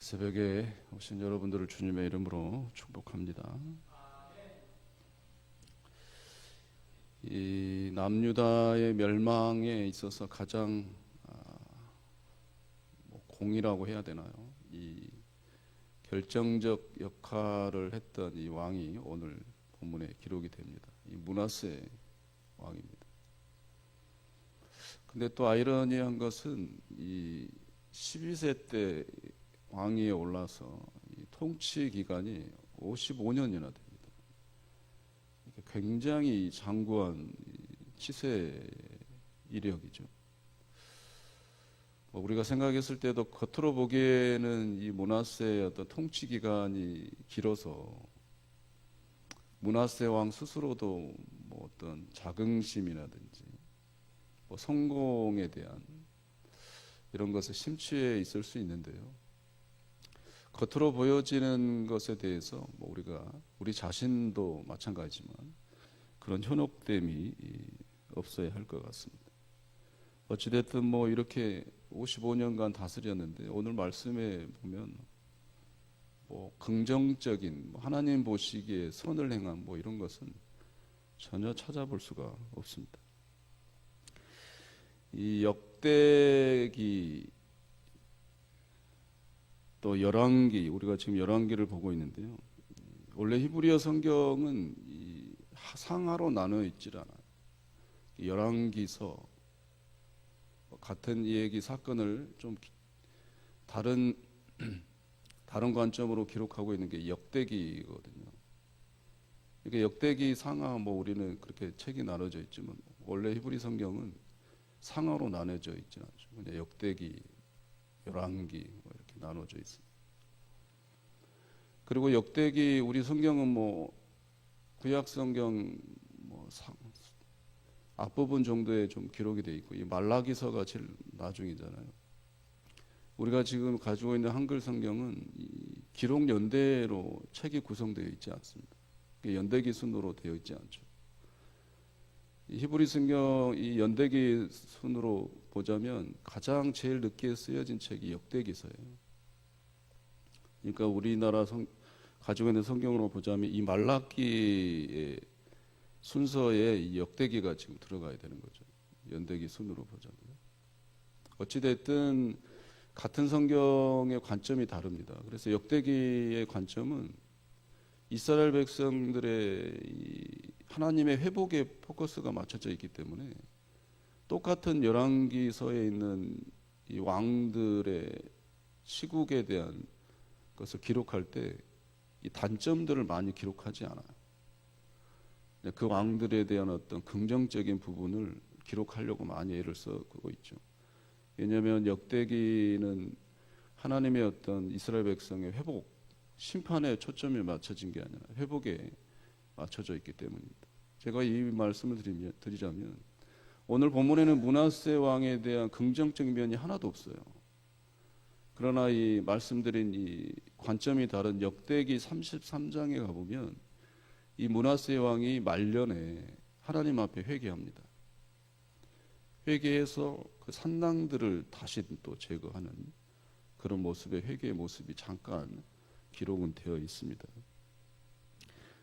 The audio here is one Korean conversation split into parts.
새벽에 오신 여러분들을 주님의 이름으로 축복합니다. 이 남유다의 멸망에 있어서 가장 공이라고 해야 되나요? 이 결정적 역할을 했던 이 왕이 오늘 본문에 기록이 됩니다. 이 므낫세 왕입니다. 근데 또 아이러니한 것은 이 12세 때 왕위에 올라서 이 통치 기간이 55년이나 됩니다. 굉장히 장구한 치세 이력이죠. 우리가 생각했을 때도 겉으로 보기에는 이 므낫세의 어떤 통치 기간이 길어서 므낫세 왕 스스로도 뭐 어떤 자긍심이라든지 뭐 성공에 대한 이런 것에 심취해 있을 수 있는데요. 겉으로 보여지는 것에 대해서 뭐 우리 자신도 마찬가지지만 그런 현혹됨이 없어야 할 것 같습니다. 어찌됐든 뭐 이렇게 55년간 다스렸는데 오늘 말씀에 보면 뭐 긍정적인 하나님 보시기에 선을 행한 뭐 이런 것은 전혀 찾아볼 수가 없습니다. 이 역대기 또 열왕기, 우리가 지금 열왕기를 보고 있는데요. 원래 히브리어 성경은 이 상하로 나눠 있질 않아요. 열왕기서 같은 얘기 사건을 좀 다른 관점으로 기록하고 있는 게 역대기거든요. 그러니까 역대기, 상하 뭐 우리는 그렇게 책이 나눠져 있지만 원래 히브리 성경은 상하로 나눠져 있지 않죠. 그냥 역대기, 열왕기 뭐 이렇게 나눠져 있습니다. 그리고 역대기 우리 성경은 뭐 구약 성경 뭐 앞부분 정도에 좀 기록이 돼 있고 이 말라기서가 제일 나중이잖아요. 우리가 지금 가지고 있는 한글 성경은 이 기록 연대로 책이 구성되어 있지 않습니다. 연대기 순으로 되어 있지 않죠. 이 히브리 성경 이 연대기 순으로 보자면 가장 제일 늦게 쓰여진 책이 역대기서예요. 그러니까 우리나라 가지고 있는 성경으로 보자면 이 말라기의 순서에 이 역대기가 지금 들어가야 되는 거죠. 연대기 순으로 보자면. 어찌됐든 같은 성경의 관점이 다릅니다. 그래서 역대기의 관점은 이스라엘 백성들의 이 하나님의 회복에 포커스가 맞춰져 있기 때문에 똑같은 열왕기서에 있는 이 왕들의 시국에 대한 것을 기록할 때 이 단점들을 많이 기록하지 않아요. 그 왕들에 대한 어떤 긍정적인 부분을 기록하려고 많이 애를 쓰고 있죠. 왜냐하면 역대기는 하나님의 어떤 이스라엘 백성의 회복, 심판에 초점이 맞춰진 게 아니라 회복에 맞춰져 있기 때문입니다. 제가 이 말씀을 드리자면 오늘 본문에는 므낫세 왕에 대한 긍정적인 면이 하나도 없어요. 그러나 이 말씀드린 이 관점이 다른 역대기 33장에 가보면 이 므낫세 왕이 말년에 하나님 앞에 회개합니다. 회개해서 그 산당들을 다시 또 제거하는 그런 모습의 회개의 모습이 잠깐 기록은 되어 있습니다.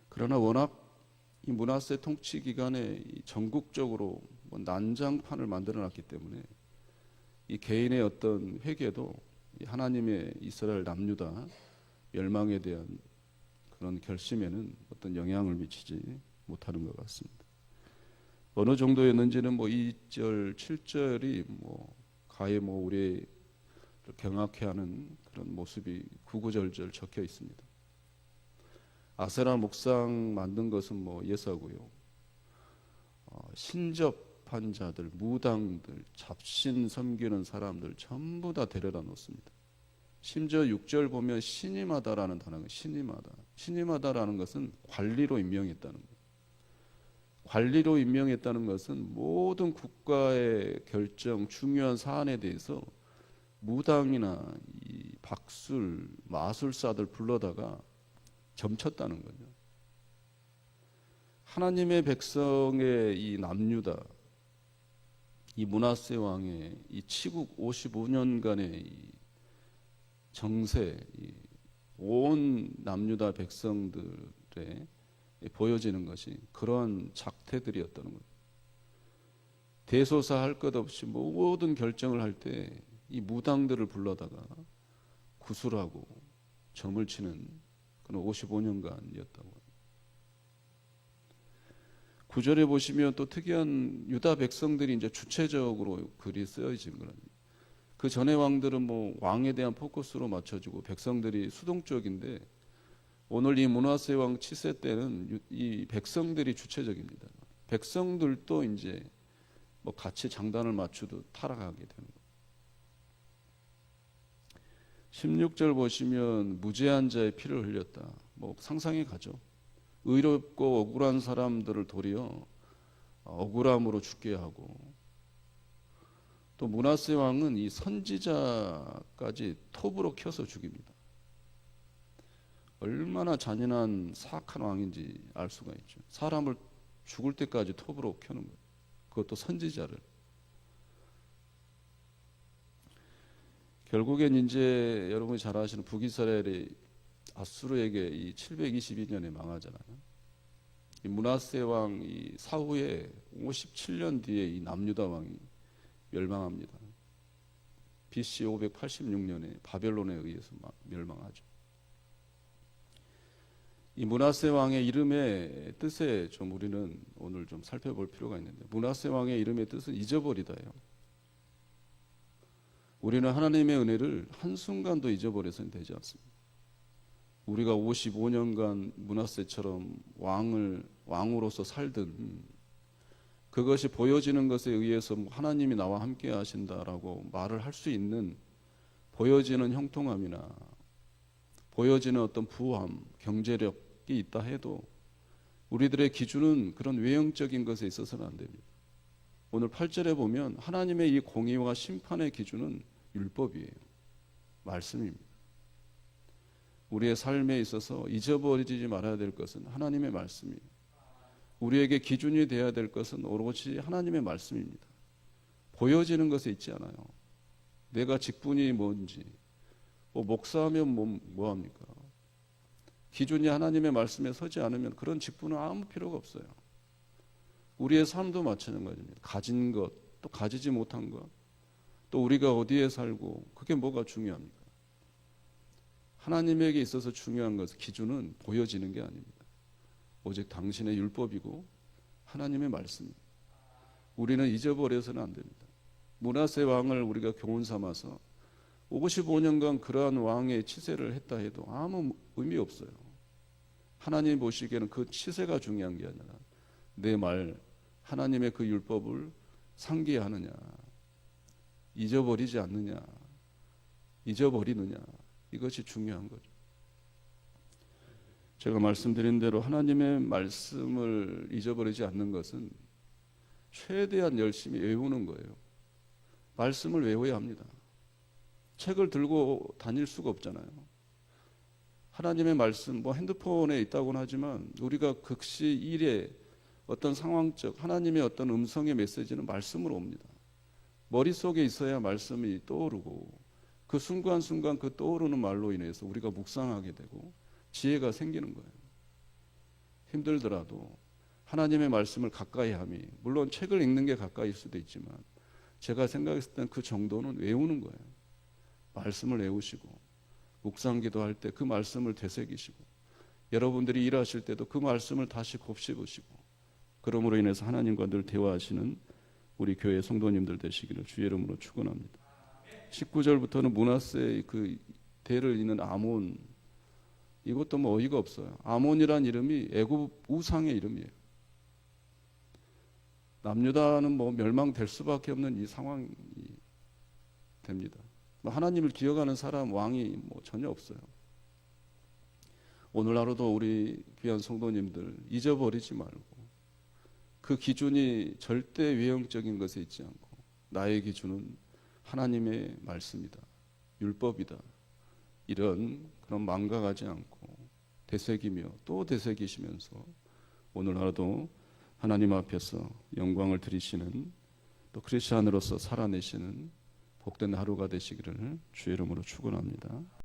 그러나 워낙 이 므낫세 통치 기간에 전국적으로 난장판을 만들어놨기 때문에 이 개인의 어떤 회개도 하나님의 이스라엘 남유다 멸망에 대한 그런 결심에는 어떤 영향을 미치지 못하는 것 같습니다. 어느 정도였는지는 뭐 2절, 7절이 뭐 가히 뭐 우리를 경악해 하는 그런 모습이 구구절절 적혀 있습니다. 아세라 목상 만든 것은 뭐 예사고요. 신접한 자들, 무당들, 잡신 섬기는 사람들 전부 다 데려다 놓습니다. 심지어 6절 보면 신임하다라는 단어가 신임하다라는 것은 관리로 임명했다는 거예요. 관리로 임명했다는 것은 모든 국가의 결정, 중요한 사안에 대해서 무당이나 이 박술, 마술사들 불러다가 점쳤다는 거죠. 하나님의 백성의 이 남유다, 이 므낫세 왕의 이 치국 55년간의 이 정세, 온 남유다 백성들의 보여지는 것이 그런 작태들이었다는 거예요. 대소사 할 것 없이 모든 결정을 할 때 이 무당들을 불러다가 구술하고 점을 치는 그런 55년간이었다고. 9절에 보시면 또 특이한 유다 백성들이 이제 주체적으로 글이 쓰여진 거예요. 그 전에 왕들은 뭐 왕에 대한 포커스로 맞춰지고 백성들이 수동적인데 오늘 이 므낫세 왕 치세 때는 이 백성들이 주체적입니다. 백성들도 이제 뭐 같이 장단을 맞추듯 타락하게 되는 거예요. 16절 보시면 무죄한 자의 피를 흘렸다. 뭐 상상이 가죠. 의롭고 억울한 사람들을 도리어 억울함으로 죽게 하고, 또 므낫세 왕은 이 선지자까지 톱으로 켜서 죽입니다. 얼마나 잔인한 사악한 왕인지 알 수가 있죠. 사람을 죽을 때까지 톱으로 켜는 거예요. 그것도 선지자를. 결국엔 이제 여러분이 잘 아시는 북이스라엘이 아수르에게 이 722년에 망하잖아요. 이 므낫세 왕 이 사후에 57년 뒤에 이 남유다 왕이 멸망합니다. BC 586년에 바벨론에 의해서 멸망하죠. 이 므낫세 왕의 이름의 뜻에 좀 우리는 오늘 좀 살펴볼 필요가 있는데, 므낫세 왕의 이름의 뜻은 잊어버리다예요. 우리는 하나님의 은혜를 한순간도 잊어버려서는 되지 않습니다. 우리가 55년간 므낫세처럼 왕으로서 살든, 그것이 보여지는 것에 의해서 하나님이 나와 함께 하신다라고 말을 할 수 있는 보여지는 형통함이나 보여지는 어떤 부함, 경제력이 있다 해도 우리들의 기준은 그런 외형적인 것에 있어서는 안 됩니다. 오늘 8절에 보면 하나님의 이 공의와 심판의 기준은 율법이에요. 말씀입니다. 우리의 삶에 있어서 잊어버리지 말아야 될 것은 하나님의 말씀이에요. 우리에게 기준이 되어야 될 것은 오롯이 하나님의 말씀입니다. 보여지는 것에 있지 않아요. 내가 직분이 뭔지, 목사하면 뭐합니까? 기준이 하나님의 말씀에 서지 않으면 그런 직분은 아무 필요가 없어요. 우리의 삶도 마찬가지입니다. 가진 것, 또 가지지 못한 것, 또 우리가 어디에 살고, 그게 뭐가 중요합니까? 하나님에게 있어서 중요한 것은, 기준은 보여지는 게 아닙니다. 오직 당신의 율법이고 하나님의 말씀입니다. 우리는 잊어버려서는 안 됩니다. 므낫세 왕을 우리가 교훈 삼아서 55년간 그러한 왕의 치세를 했다 해도 아무 의미 없어요. 하나님 보시기에는 그 치세가 중요한 게 아니라 내 말, 하나님의 그 율법을 상기하느냐, 잊어버리지 않느냐, 잊어버리느냐, 이것이 중요한 거죠. 제가 말씀드린 대로 하나님의 말씀을 잊어버리지 않는 것은 최대한 열심히 외우는 거예요. 말씀을 외워야 합니다. 책을 들고 다닐 수가 없잖아요. 하나님의 말씀, 핸드폰에 있다고는 하지만 우리가 극시 일에 어떤 상황적 하나님의 어떤 음성의 메시지는 말씀으로 옵니다. 머릿속에 있어야 말씀이 떠오르고 그 순간순간 그 떠오르는 말로 인해서 우리가 묵상하게 되고 지혜가 생기는 거예요. 힘들더라도 하나님의 말씀을 가까이 함이, 물론 책을 읽는 게 가까이일 수도 있지만 제가 생각했을 땐 그 정도는 외우는 거예요. 말씀을 외우시고 묵상 기도할 때 그 말씀을 되새기시고, 여러분들이 일하실 때도 그 말씀을 다시 곱씹으시고, 그러므로 인해서 하나님과 늘 대화하시는 우리 교회 성도님들 되시기를 주의 이름으로 축원합니다. 19절부터는 므낫세의 그 대를 잇는 아몬, 이것도 어이가 없어요. 아몬이란 이름이 애굽 우상의 이름이에요. 남유다는 멸망될 수밖에 없는 이 상황이 됩니다. 하나님을 기억하는 사람, 왕이 전혀 없어요. 오늘 하루도 우리 귀한 성도님들 잊어버리지 말고, 그 기준이 절대 외형적인 것에 있지 않고 나의 기준은 하나님의 말씀이다, 율법이다, 이런 그런 망각하지 않고 되새기며 또 되새기시면서 오늘 하루도 하나님 앞에서 영광을 드리시는, 또 크리스찬으로서 살아내시는 복된 하루가 되시기를 주의 이름으로 축원합니다.